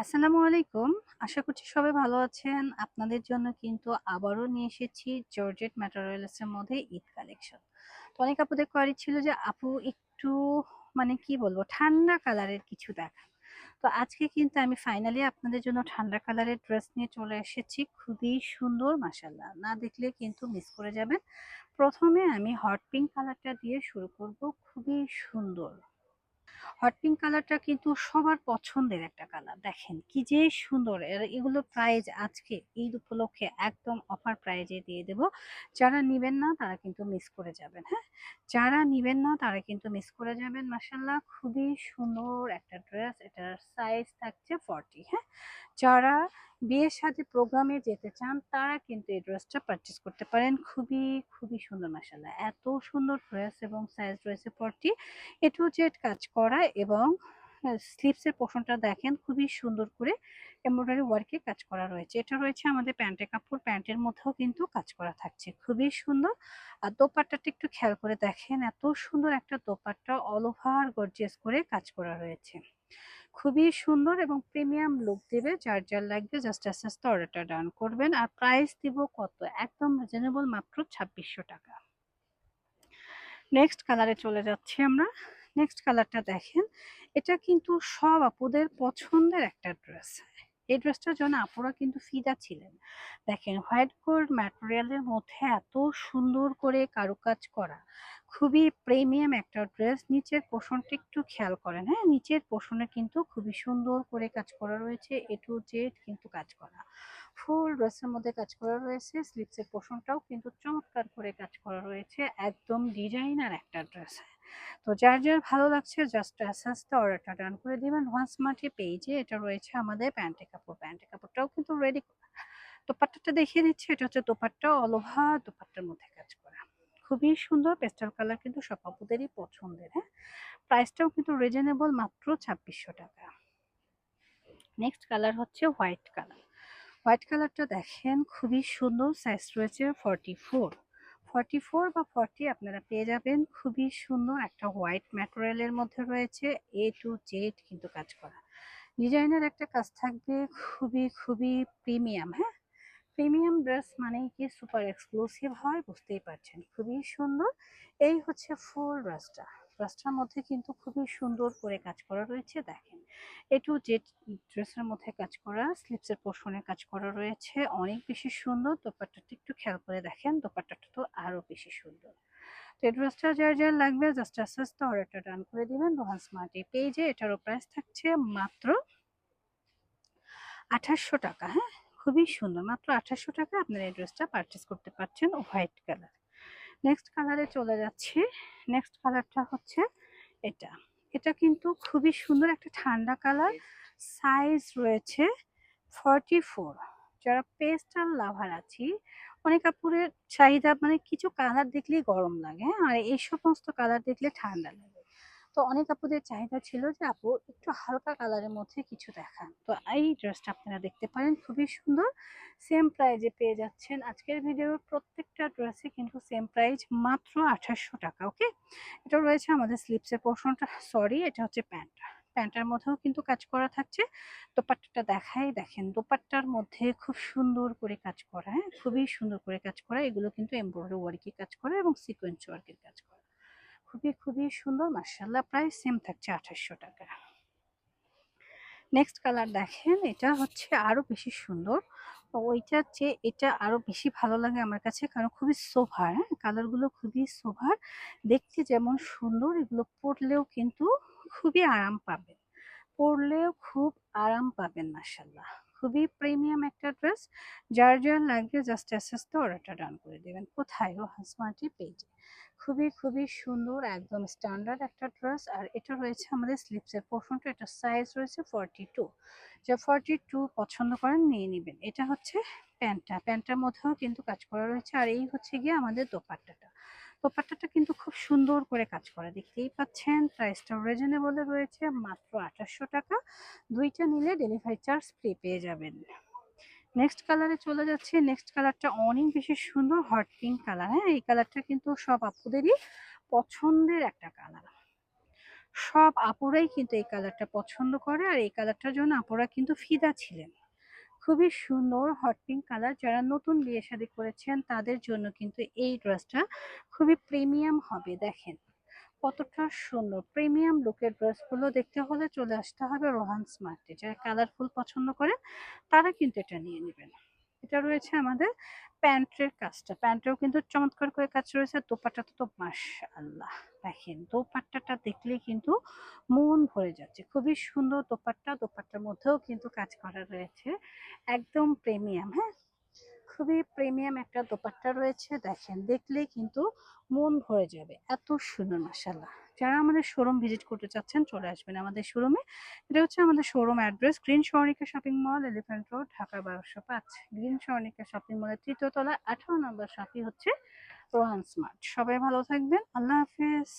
আসসালামু আলাইকুম। আশা করছি সবাই ভালো আছেন। আপনাদের জন্য কিন্তু আবারও নিয়ে এসেছি জর্জেট ম্যাটেরিয়ালস এর মধ্যে ঈদ কালেকশন। তো অনেক আপুদের কোয়ারি ছিল যে আপু একটু মানে কি বলবো ঠান্ডা কালারের কিছু দেখান। তো আজকে কিন্তু আমি ফাইনালি আপনাদের জন্য ঠান্ডা কালারের ড্রেস নিয়ে চলে এসেছি। খুবই সুন্দর মাশাআল্লাহ। না দেখলে কিন্তু মিস করে যাবেন। প্রথমে আমি হট পিঙ্ক কালারটা দিয়ে শুরু করব। খুবই সুন্দর। হট পিঙ্ক কালারটা কিন্তু সবার পছন্দের একটা কালার। দেখেন কি যে সুন্দর। এগুলো প্রাইস আজকে ঈদ উপলক্ষে একদম অফার প্রাইজে দিয়ে দেব। যারা নিবেন না তারা কিন্তু মিস করে যাবেন। হ্যাঁ, যারা নিবেন না তারা কিন্তু মিস করে যাবেন। মাসাল্লাহ খুবই সুন্দর একটা ড্রেস। এটার সাইজ থাকছে 40। হ্যাঁ, যারা বিয়ের সাথে প্রোগ্রামে যেতে চান তারা কিন্তু এই ড্রেসটা পারচেস করতে পারেন। খুবই খুবই সুন্দর মাসাল্লাহ। এত সুন্দর ড্রেস এবং সাইজ রয়েছে 40। এ টু জেড কাজ করা এবং স্লিভসের পোর্শনটা দেখেন খুবই সুন্দর করে এমব্রয়ডারি ওয়ার্কে কাজ করা রয়েছে। এটা রয়েছে আমাদের প্যান্টের কাপড়। প্যান্টের মধ্যেও কিন্তু কাজ করা থাকছে। খুবই সুন্দর। আর দোপাট্টাটা একটু খেয়াল করে দেখেন। এত সুন্দর একটা দোপাট্টা অল ওভার গর্জিয়াস করে কাজ করা রয়েছে। খুবই সুন্দর এবং প্রিমিয়াম লুক দেবে। যার যার লাগবে জাস্ট আস্তে আস্তে অর্ডারটা ডান করবেন। আর প্রাইস দিব কত? একদম রিজনেবল, মাত্র ২৬০০ টাকা। নেক্সট কালারে চলে যাচ্ছি আমরা। নেক্সট কালারটা দেখেন। এটা কিন্তু সব আপুদের পছন্দের একটা ড্রেস। এই ড্রেসটার জন্য আপুরা কিন্তু ফিদা ছিলেন। দেখেন হোয়াইট গোল্ড ম্যাটেরিয়ালের মধ্যে এত সুন্দর করে কারুকাজ করা। খুবই প্রিমিয়াম একটা ড্রেস। নিচের পোর্শনটা একটু খেয়াল করেন। হ্যাঁ, নিচের পোর্শনে কিন্তু খুবই সুন্দর করে কাজ করা রয়েছে। এ টু জেড কিন্তু কাজ করা। ফুল ড্রেসের মধ্যে কাজ করা রয়েছে। স্লিভসের পোর্শনটাও কিন্তু চমৎকার করে কাজ করা রয়েছে। একদম ডিজাইনার একটা ড্রেস। তো যার যার ভালো লাগছে জাস্ট আস্তে আস্তে অর্ডারটা ডান করে দিবেন। ওয়ান্স মার্টি পেজে এটা রয়েছে আমাদের প্যান্টের কাপড়। প্যান্টের কাপড়টাও কিন্তু রেডি। দোপাট্টাটা দেখিয়ে দিচ্ছি। এটা হচ্ছে দোপাট্টা, অল ওভার দোপাট্টার মধ্যে কাজ করা। খুবই সুন্দর। পেস্টাল কালার কিন্তু সব আপুদেরই পছন্দের। হ্যাঁ, প্রাইসটাও কিন্তু রিজনেবল, মাত্র ২৬০০ টাকা। নেক্সট কালার হচ্ছে হোয়াইট কালার। হোয়াইট কালারটা দেখেন খুবই সুন্দর। সাইজ রয়েছে 44। 44 বা 40 আপনারা পেয়ে যাবেন। খুবই সুন্দর একটা হোয়াইট ম্যাটেরিয়ালের মধ্যে রয়েছে। এ টু জেড কিন্তু কাজ করা। ডিজাইনের একটা কাজ থাকবে। খুবই খুবই প্রিমিয়াম। হ্যাঁ, প্রিমিয়াম ড্রেস মানেই কি সুপার এক্সক্লুসিভ হয়, বুঝতেই পারছেন। খুবই সুন্দর। এই হচ্ছে ফুল ড্রেসটা। ড্রেসটার মধ্যে কিন্তু খুবই সুন্দর করে কাজ করা রয়েছে। দেখেন এ টু জেড ড্রেসের মধ্যে কাজ করা। স্লিভসের পোর্শনে কাজ করা রয়েছে। অনেক বেশি সুন্দর। দোপাট্টাটা একটু খেয়াল করে দেখেন। দোপাট্টাটা তো আরো বেশি সুন্দর। তো এই ড্রেসটা যার যার লাগবে জাস্ট আস্তে আস্তে অর্ডারটা ডান করে দিবেন রোহান স্মার্ট এই পেজে। এটারও প্রাইস থাকছে মাত্র ২৮০০ টাকা। হ্যাঁ, খুবই সুন্দর। মাত্র ২৮০০ টাকা আপনারা এই ড্রেসটা পারচেস করতে পারছেন হোয়াইট কালার। নেক্সট কালারে চলে যাচ্ছি। নেক্সট কালারটা হচ্ছে এটা। এটা কিন্তু খুবই সুন্দর একটা ঠান্ডা কালার। সাইজ রয়েছে 44। যারা পেস্টাল লাভার আছি, অনেক আপুরের চাহিদা মানে কিছু কালার দেখলেই গরম লাগে। হ্যাঁ, আর এই সমস্ত কালার দেখলে ঠান্ডা লাগে। তো অনেক আপুদের চাহিদা ছিল যে আপু একটু হালকা কালারের মধ্যে কিছু দেখান। তো এই ড্রেসটা আপনারা দেখতে পারেন। খুবই সুন্দর। সেম প্রাইজে পেয়ে যাচ্ছেন। আজকের ভিডিওর প্রত্যেকটা ড্রেসে কিন্তু সেম প্রাইস, মাত্র ২৮০০ টাকা। ওকে, এটা রয়েছে আমাদের স্লিপসের পোর্শনটা। সরি, এটা হচ্ছে প্যান্টটা। প্যান্টের মধ্যেও কিন্তু কাজ করা থাকছে। দোপাট্টাটা দেখাই। দেখেন দোপাট্টার মধ্যে খুব সুন্দর করে কাজ করা। হ্যাঁ, খুবই সুন্দর করে কাজ করা। এগুলো কিন্তু এমব্রয়ডারি ওয়ার্কে কাজ করা এবং সিকোয়েন্স ওয়ার্কের কাজ করা। খুবই খুবই সুন্দর মাশাআল্লাহ। প্রাইস সেম থাকছে ২৮০০ টাকা। নেক্সট কালার দেখেন। এটা হচ্ছে আরো বেশি সুন্দর। ওইটার চেয়ে এটা আরো বেশি ভালো লাগে আমার কাছে, কারণ খুবই সোভার। হ্যাঁ, কালারগুলো খুবই সোভার। দেখতে যেমন সুন্দর, এগুলো পরলেও কিন্তু খুবই আরাম পাবেন। পরলেও খুব আরাম পাবেন মাশাআল্লাহ। খুবই প্রিমিয়াম একটা ড্রেস। যার যার লাগবে জাস্ট আস্তে আস্তে অর্ডারটা ডান করে দেবেন। কোথায়? রোহান স্মার্টি পেজে। খুবই খুবই সুন্দর। একদম স্ট্যান্ডার্ড একটা ড্রেস। আর এটা রয়েছে আমাদের স্লিপসের পোর্শনটা। এটা সাইজ রয়েছে 42। যা 42 পছন্দ করেন নিয়ে নেবেন। এটা হচ্ছে প্যান্টটা। প্যান্টটার মধ্যেও কিন্তু কাজ করা রয়েছে। আর এই হচ্ছে গিয়ে আমাদের দোপাট্টাটা। দোপাট্টাটা কিন্তু খুব সুন্দর করে কাজ করা, দেখতেই পাচ্ছেন। প্রাইসটা রিজনেবলে রয়েছে, মাত্র ২৮০০ টাকা। দুইটা নিলে ডেলিভারি চার্জ ফ্রি পেয়ে যাবেন। নেক্সট কালারে চলে যাচ্ছে। নেক্সট কালারটা অনেক বেশি সুন্দর। Hot pink colour. হ্যাঁ, এই কালারটা কিন্তু সব আপুদেরই পছন্দের একটা কালার। সব আপুরাই কিন্তু এই কালারটা পছন্দ করে, আর এই কালারটার জন্য আপুরা কিন্তু ফিদা ছিলেন। খুবই সুন্দর হট পিঙ্ক কালার, যারা নতুন বিয়ে শাদী করেছেন তাদের জন্য কিন্তু এই ড্রেসটা খুবই প্রিমিয়াম হবে। দেখেন কতটা সুন্দর প্রিমিয়াম লুকের ড্রেসগুলো দেখতে হলে চলে আসতে হবে রোহান স্মার্টে। যারা কালারফুল পছন্দ করে তারা কিন্তু এটা নিয়ে নেবেন। এটা রয়েছে আমাদের প্যান্টের কাজটা, প্যান্টেও কিন্তু চমৎকার করে কাজ রয়েছে। দোপাট্টাটা তো মাশাআল্লাহ, দেখেন দোপাট্টাটা দেখলেই কিন্তু মন ভরে যাচ্ছে। খুবই সুন্দর দোপাট্টা, দোপাট্টার মধ্যেও কিন্তু কাজ করা রয়েছে, একদম প্রিমিয়াম। হ্যাঁ, খুবই প্রিমিয়াম একটা দোপাট্টা রয়েছে, দেখেন দেখলেই কিন্তু মন ভরে যাবে, এত সুন্দর মাশাআল্লাহ। যারা আমাদের শোরুম ভিজিট করতে চাচ্ছেন চলে আসবেন আমাদের শোরুমে। এটা হচ্ছে আমাদের showroom address, green Swarnika shopping mall, elephant road, Dhaka 1205। Green Swarnika shopping মলের 3য় তলা 18 নম্বর শপই হচ্ছে রোহান স্মার্ট। সবাই ভালো থাকবেন, আল্লাহ হাফেজ।